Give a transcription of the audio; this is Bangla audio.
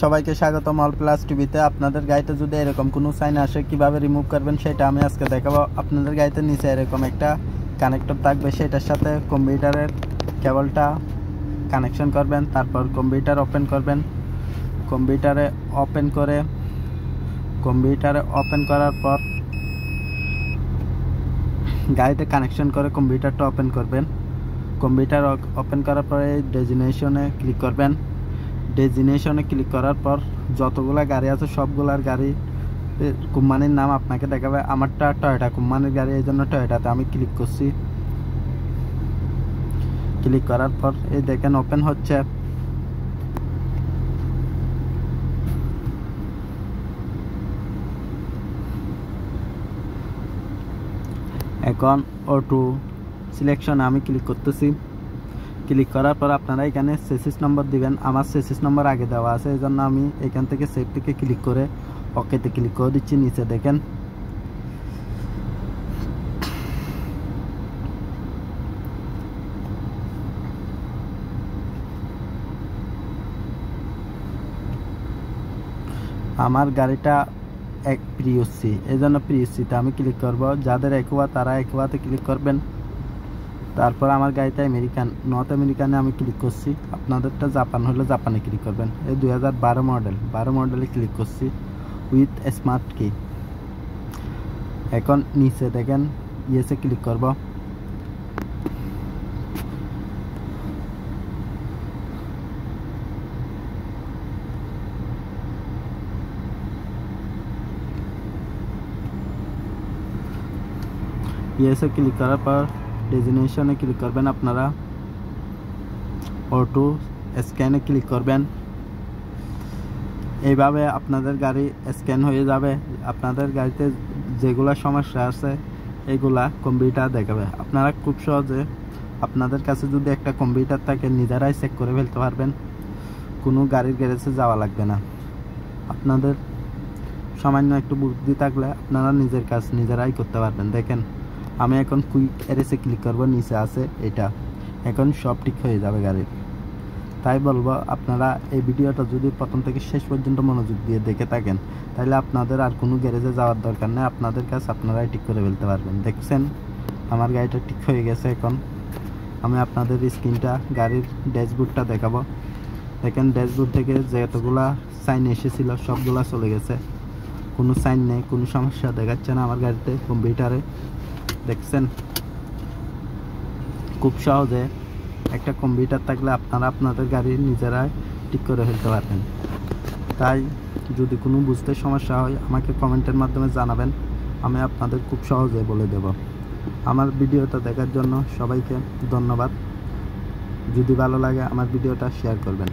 সবাইকে স্বাগতম অল প্লাস টিভিতে। আপনাদের গাড়িতে যদি এরকম কোনো সাইন আসে কিভাবে রিমুভ করবেন সেটা আমি আজকে দেখাবো। আপনাদের গাড়িতে নিচে এরকম একটা কানেক্টর থাকবে, সেটার সাথে কম্পিউটারের কেবলটা কানেকশন করবেন। তারপর কম্পিউটার ওপেন করবেন। কম্পিউটারে ওপেন করার পর গাড়িতে কানেকশন করে কম্পিউটারটা ওপেন করবেন। কম্পিউটার ওপেন করার পরে ডেজিনেশনে ক্লিক করবেন। ডেজিনেশনে ক্লিক করার পর যতগুলা গাড়ি আছে সবগুলার গাড়ি কোম্পানির নাম আপনাকে দেখাবে। আমারটা টয়োটা কোম্পানির গাড়ি, এই জন্য টয়োটাতে আমি ক্লিক করছি। ক্লিক করার পর এই দেখেন ওপেন হচ্ছে। এখন অটো সিলেকশন আমি ক্লিক করতেছি। ক্লিক করার পর আপনারা এখানে চেসিস নম্বর দিবেন। আমার চেসিস নম্বর আগে দেওয়া আছে, এই জন্য আমি এখান থেকে সেভ থেকে ক্লিক করে ওকেতে ক্লিক করে দিচ্ছি। নিচে দেখেন আমার গাড়িটা এক প্রিউসি, এই জন্য প্রিউসিতে আমি ক্লিক করব। যাদের একোয়া তারা একোয়াতে ক্লিক করবেন। তারপর আমার গাড়িটা আমেরিকান, নর্থ আমেরিকানে আমি ক্লিক করছি। আপনাদেরটা জাপান হলে জাপানে ক্লিক করবেন। এই 2012 মডেলে ক্লিক করছি উইথ স্মার্ট কি। এখন নিচে দেখেন ইয়েসে ক্লিক করব। ইয়েসে ক্লিক করার পর ডেজিনেশনে ক্লিক করবেন। আপনারা অটো স্ক্যানে ক্লিক করবেন। এইভাবে আপনাদের গাড়ি স্ক্যান হয়ে যাবে। আপনাদের গাড়িতে যেগুলা সমস্যা আছে এগুলা কম্পিউটার দেখাবে। আপনারা খুব সহজে আপনাদের কাছে যদি একটা কম্পিউটার থাকে নিজেরাই চেক করে ফেলতে পারবেন। কোনো গাড়ির গ্যারেজে যাওয়া লাগবে না। আপনাদের সামান্য একটু বুদ্ধি থাকলে আপনারা নিজের কাজ নিজেরাই করতে পারবেন। দেখেন আমি এখন কুইক এরেসে ক্লিক করব, নিচে আছে এটা। এখন সব ঠিক হয়ে যাবে গাড়ির। তাই বলবো আপনারা এই ভিডিওটা যদি প্রথম থেকে শেষ পর্যন্ত মনোযোগ দিয়ে দেখে থাকেন তাহলে আপনাদের আর কোনো গ্যারেজে যাওয়ার দরকার নেই। আপনাদের কাজ আপনারাই ঠিক করে ফেলতে পারবেন। দেখছেন আমার গাড়িটা ঠিক হয়ে গেছে। এখন আমি আপনাদের স্ক্রিনটা গাড়ির ড্যাশবোর্ডটা দেখাবো। দেখেন ড্যাশবোর্ড থেকে যতগুলা সাইন এসেছিল সবগুলা চলে গেছে। কোনো সাইন নেই, কোনো সমস্যা দেখাচ্ছে না আমার গাড়িতে কম্পিউটারে। দেখছেন খুব সহজে একটা কম্পিউটার থাকলে আপনারা আপনাদের গাড়ি নিজেরাই ঠিক করে ফেলতে পারবেন। তাই যদি কোনো বুঝতে সমস্যা হয় আমাকে কমেন্টের মাধ্যমে জানাবেন, আমি আপনাদের খুব সহজে বলে দেব। আমার ভিডিওটা দেখার জন্য সবাইকে ধন্যবাদ। যদি ভালো লাগে আমার ভিডিওটা শেয়ার করবেন।